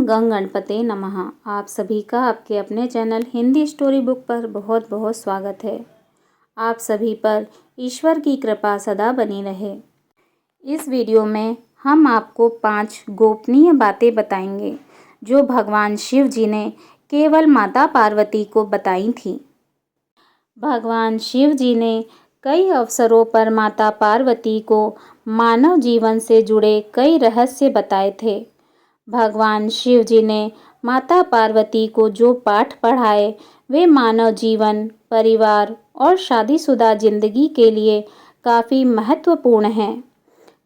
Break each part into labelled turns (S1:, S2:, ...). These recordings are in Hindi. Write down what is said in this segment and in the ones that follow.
S1: गंग गणपते नमः। आप सभी का आपके अपने चैनल हिंदी स्टोरी बुक पर बहुत बहुत स्वागत है। आप सभी पर ईश्वर की कृपा सदा बनी रहे। इस वीडियो में हम आपको 5 गोपनीय बातें बताएंगे जो भगवान शिव जी ने केवल माता पार्वती को बताई थी। भगवान शिव जी ने कई अवसरों पर माता पार्वती को मानव जीवन से जुड़े कई रहस्य बताए थे। भगवान शिव जी ने माता पार्वती को जो पाठ पढ़ाए वे मानव जीवन, परिवार और शादीशुदा जिंदगी के लिए काफ़ी महत्वपूर्ण हैं।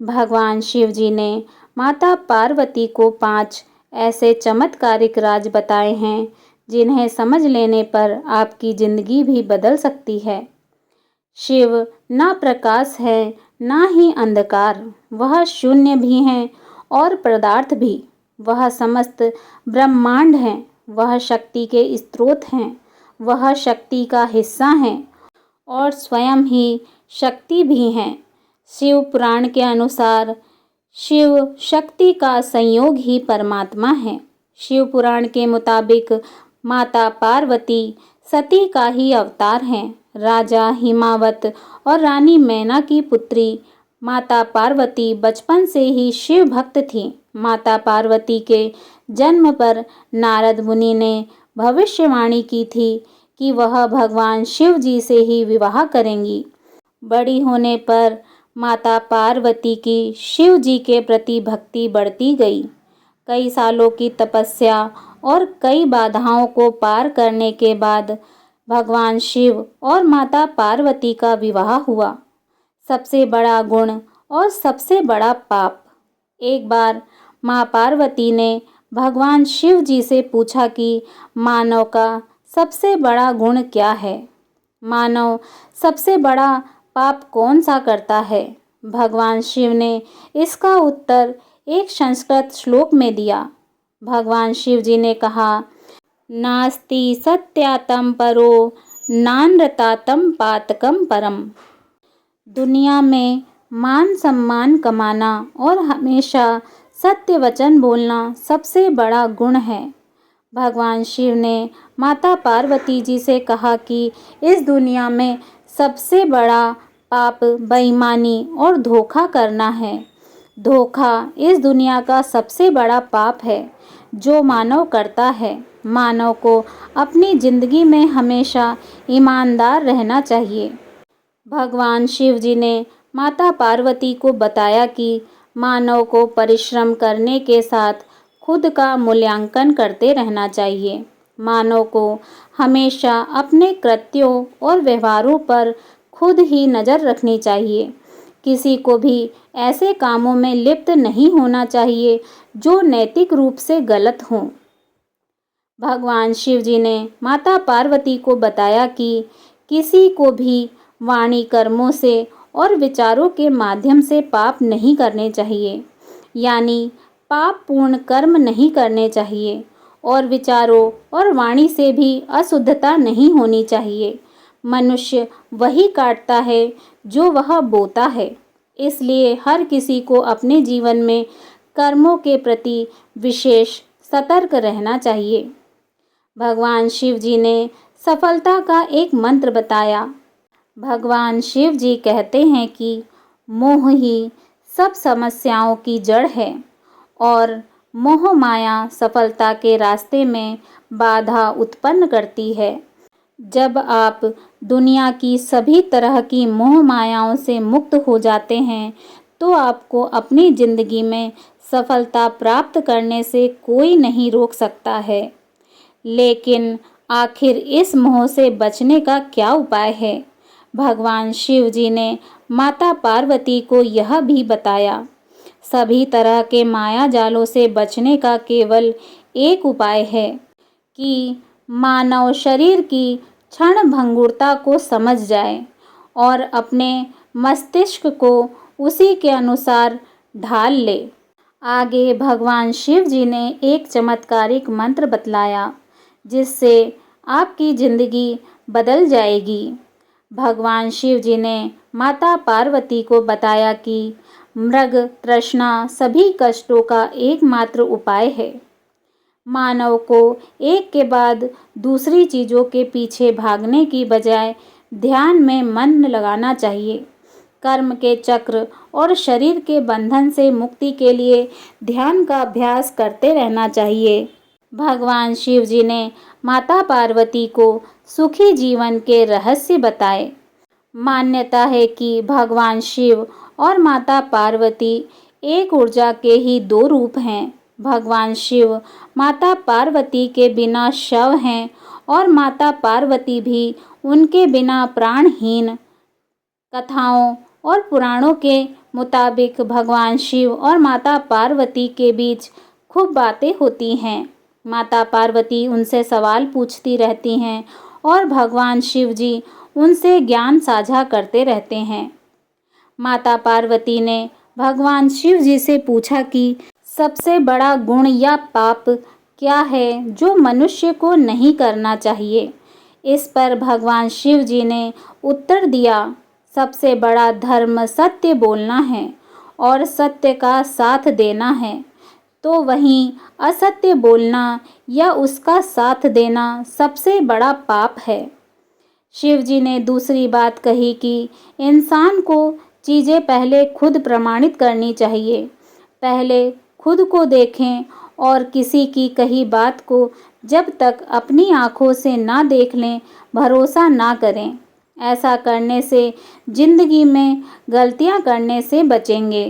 S1: भगवान शिव जी ने माता पार्वती को 5 ऐसे चमत्कारिक राज बताए हैं जिन्हें समझ लेने पर आपकी जिंदगी भी बदल सकती है। शिव ना प्रकाश है ना ही अंधकार, वह शून्य भी हैं और पदार्थ भी। वह समस्त ब्रह्मांड हैं, वह शक्ति के स्रोत हैं, वह शक्ति का हिस्सा हैं और स्वयं ही शक्ति भी हैं। शिव पुराण के अनुसार शिव शक्ति का संयोग ही परमात्मा है। शिव पुराण के मुताबिक माता पार्वती सती का ही अवतार हैं। राजा हिमावत और रानी मैना की पुत्री माता पार्वती बचपन से ही शिव भक्त थी। माता पार्वती के जन्म पर नारद मुनि ने भविष्यवाणी की थी कि वह भगवान शिव जी से ही विवाह करेंगी। बड़ी होने पर माता पार्वती की शिव जी के प्रति भक्ति बढ़ती गई। कई सालों की तपस्या और कई बाधाओं को पार करने के बाद भगवान शिव और माता पार्वती का विवाह हुआ। सबसे बड़ा गुण और सबसे बड़ा पाप। एक बार माँ पार्वती ने भगवान शिव जी से पूछा कि मानव का सबसे बड़ा गुण क्या है? मानव सबसे बड़ा पाप कौन सा करता है? भगवान शिव ने इसका उत्तर एक संस्कृत श्लोक में दिया। भगवान शिव जी ने कहा, नास्ति सत्यातम परो नानृतातम पातकम परम। दुनिया में मान सम्मान कमाना और हमेशा सत्य वचन बोलना सबसे बड़ा गुण है। भगवान शिव ने माता पार्वती जी से कहा कि इस दुनिया में सबसे बड़ा पाप बेईमानी और धोखा करना है। धोखा इस दुनिया का सबसे बड़ा पाप है जो मानव करता है। मानव को अपनी जिंदगी में हमेशा ईमानदार रहना चाहिए। भगवान शिव जी ने माता पार्वती को बताया कि मानव को परिश्रम करने के साथ खुद का मूल्यांकन करते रहना चाहिए। मानव को हमेशा अपने कृत्यों और व्यवहारों पर खुद ही नज़र रखनी चाहिए। किसी को भी ऐसे कामों में लिप्त नहीं होना चाहिए जो नैतिक रूप से गलत हों। भगवान शिव जी ने माता पार्वती को बताया कि किसी को भी वाणी, कर्मों से और विचारों के माध्यम से पाप नहीं करने चाहिए, यानी पाप पूर्ण कर्म नहीं करने चाहिए और विचारों और वाणी से भी अशुद्धता नहीं होनी चाहिए। मनुष्य वही काटता है जो वह बोता है, इसलिए हर किसी को अपने जीवन में कर्मों के प्रति विशेष सतर्क रहना चाहिए। भगवान शिव जी ने सफलता का एक मंत्र बताया। भगवान शिव जी कहते हैं कि मोह ही सब समस्याओं की जड़ है और मोह माया सफलता के रास्ते में बाधा उत्पन्न करती है। जब आप दुनिया की सभी तरह की मोह मायाओं से मुक्त हो जाते हैं तो आपको अपनी जिंदगी में सफलता प्राप्त करने से कोई नहीं रोक सकता है। लेकिन आखिर इस मोह से बचने का क्या उपाय है? भगवान शिव जी ने माता पार्वती को यह भी बताया। सभी तरह के माया जालों से बचने का केवल एक उपाय है कि मानव शरीर की क्षण भंगुरता को समझ जाए और अपने मस्तिष्क को उसी के अनुसार ढाल ले। आगे भगवान शिव जी ने एक चमत्कारिक मंत्र बतलाया जिससे आपकी जिंदगी बदल जाएगी। भगवान शिव जी ने माता पार्वती को बताया कि मृग तृष्णा सभी कष्टों का एकमात्र उपाय है। मानव को एक के बाद दूसरी चीज़ों के पीछे भागने की बजाय ध्यान में मन लगाना चाहिए। कर्म के चक्र और शरीर के बंधन से मुक्ति के लिए ध्यान का अभ्यास करते रहना चाहिए। भगवान शिव जी ने माता पार्वती को सुखी जीवन के रहस्य बताए। मान्यता है कि भगवान शिव और माता पार्वती एक ऊर्जा के ही दो रूप हैं। भगवान शिव माता पार्वती के बिना शव हैं और माता पार्वती भी उनके बिना प्राणहीन। कथाओं और पुराणों के मुताबिक भगवान शिव और माता पार्वती के बीच खूब बातें होती हैं। माता पार्वती उनसे सवाल पूछती रहती हैं और भगवान शिव जी उनसे ज्ञान साझा करते रहते हैं। माता पार्वती ने भगवान शिव जी से पूछा कि सबसे बड़ा गुण या पाप क्या है जो मनुष्य को नहीं करना चाहिए। इस पर भगवान शिव जी ने उत्तर दिया, सबसे बड़ा धर्म सत्य बोलना है और सत्य का साथ देना है। तो वहीं असत्य बोलना या उसका साथ देना सबसे बड़ा पाप है। शिव जी ने दूसरी बात कही कि इंसान को चीज़ें पहले खुद प्रमाणित करनी चाहिए। पहले खुद को देखें और किसी की कही बात को जब तक अपनी आँखों से ना देख लें, भरोसा ना करें। ऐसा करने से जिंदगी में गलतियां करने से बचेंगे।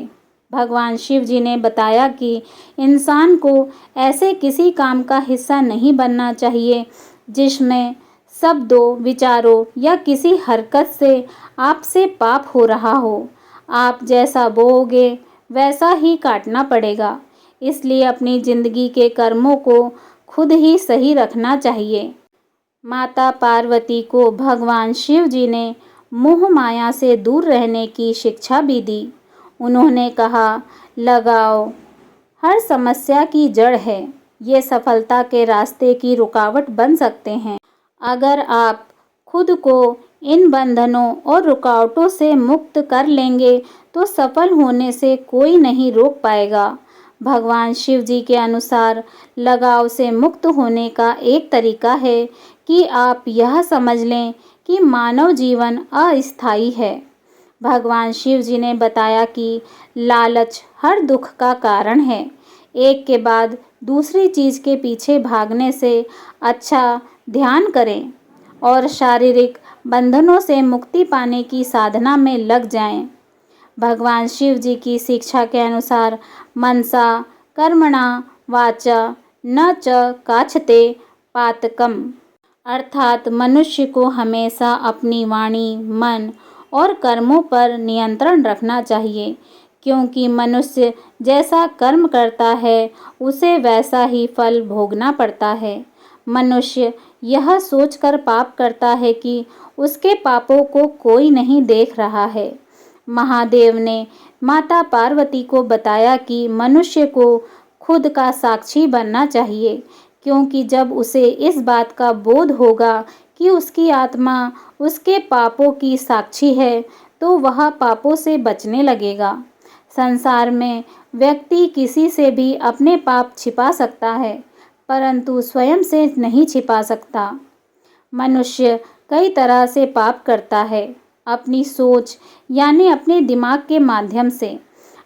S1: भगवान शिव जी ने बताया कि इंसान को ऐसे किसी काम का हिस्सा नहीं बनना चाहिए जिसमें शब्दों, विचारों या किसी हरकत से आपसे पाप हो रहा हो। आप जैसा बोओगे वैसा ही काटना पड़ेगा। इसलिए अपनी जिंदगी के कर्मों को खुद ही सही रखना चाहिए। माता पार्वती को भगवान शिव जी ने मोह माया से दूर रहने की शिक्षा भी दी। उन्होंने कहा, लगाव हर समस्या की जड़ है। ये सफलता के रास्ते की रुकावट बन सकते हैं। अगर आप खुद को इन बंधनों और रुकावटों से मुक्त कर लेंगे तो सफल होने से कोई नहीं रोक पाएगा। भगवान शिव जी के अनुसार लगाव से मुक्त होने का एक तरीका है कि आप यह समझ लें कि मानव जीवन अस्थायी है। भगवान शिव जी ने बताया कि लालच हर दुख का कारण है। एक के बाद दूसरी चीज़ के पीछे भागने से अच्छा ध्यान करें और शारीरिक बंधनों से मुक्ति पाने की साधना में लग जाएं। भगवान शिव जी की शिक्षा के अनुसार मनसा कर्मणा वाचा न च काछते पातकम, अर्थात मनुष्य को हमेशा अपनी वाणी, मन और कर्मों पर नियंत्रण रखना चाहिए, क्योंकि मनुष्य जैसा कर्म करता है उसे वैसा ही फल भोगना पड़ता है। मनुष्य यह सोचकर पाप करता है कि उसके पापों को कोई नहीं देख रहा है। महादेव ने माता पार्वती को बताया कि मनुष्य को खुद का साक्षी बनना चाहिए, क्योंकि जब उसे इस बात का बोध होगा कि उसकी आत्मा उसके पापों की साक्षी है तो वह पापों से बचने लगेगा। संसार में व्यक्ति किसी से भी अपने पाप छिपा सकता है, परंतु स्वयं से नहीं छिपा सकता। मनुष्य कई तरह से पाप करता है। अपनी सोच यानी अपने दिमाग के माध्यम से,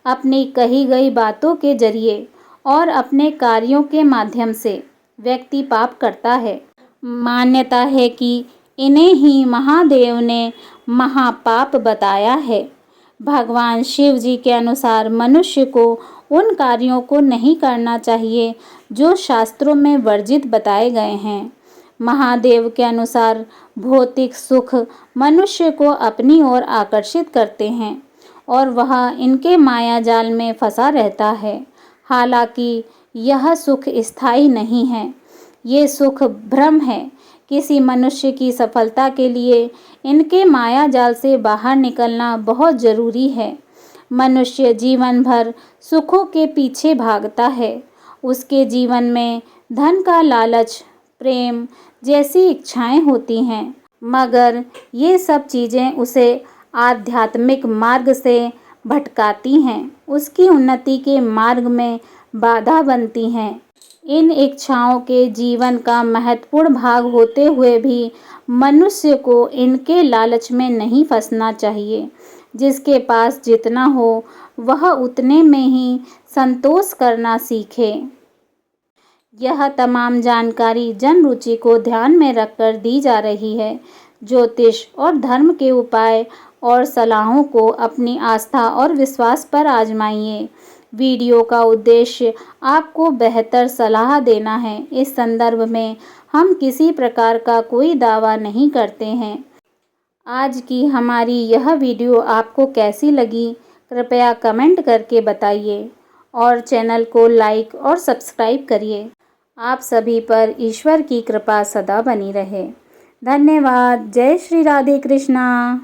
S1: अपनी कही गई बातों के जरिए और अपने कार्यों के माध्यम से व्यक्ति पाप करता है। मान्यता है कि इन्हें ही महादेव ने महापाप बताया है। भगवान शिव जी के अनुसार मनुष्य को उन कार्यों को नहीं करना चाहिए जो शास्त्रों में वर्जित बताए गए हैं। महादेव के अनुसार भौतिक सुख मनुष्य को अपनी ओर आकर्षित करते हैं और वह इनके माया जाल में फंसा रहता है। हालांकि यह सुख स्थायी नहीं है, ये सुख भ्रम है। किसी मनुष्य की सफलता के लिए इनके माया जाल से बाहर निकलना बहुत ज़रूरी है। मनुष्य जीवन भर सुखों के पीछे भागता है। उसके जीवन में धन का लालच, प्रेम जैसी इच्छाएं होती हैं, मगर ये सब चीज़ें उसे आध्यात्मिक मार्ग से भटकाती हैं, उसकी उन्नति के मार्ग में बाधा बनती हैं। इन इच्छाओं के जीवन का महत्वपूर्ण भाग होते हुए भी मनुष्य को इनके लालच में नहीं फंसना चाहिए। जिसके पास जितना हो वह उतने में ही संतोष करना सीखे। यह तमाम जानकारी जन रुचि को ध्यान में रखकर दी जा रही है। ज्योतिष और धर्म के उपाय और सलाहों को अपनी आस्था और विश्वास पर आजमाइए। वीडियो का उद्देश्य आपको बेहतर सलाह देना है। इस संदर्भ में हम किसी प्रकार का कोई दावा नहीं करते हैं। आज की हमारी यह वीडियो आपको कैसी लगी, कृपया कमेंट करके बताइए और चैनल को लाइक और सब्सक्राइब करिए। आप सभी पर ईश्वर की कृपा सदा बनी रहे। धन्यवाद। जय श्री राधे कृष्णा।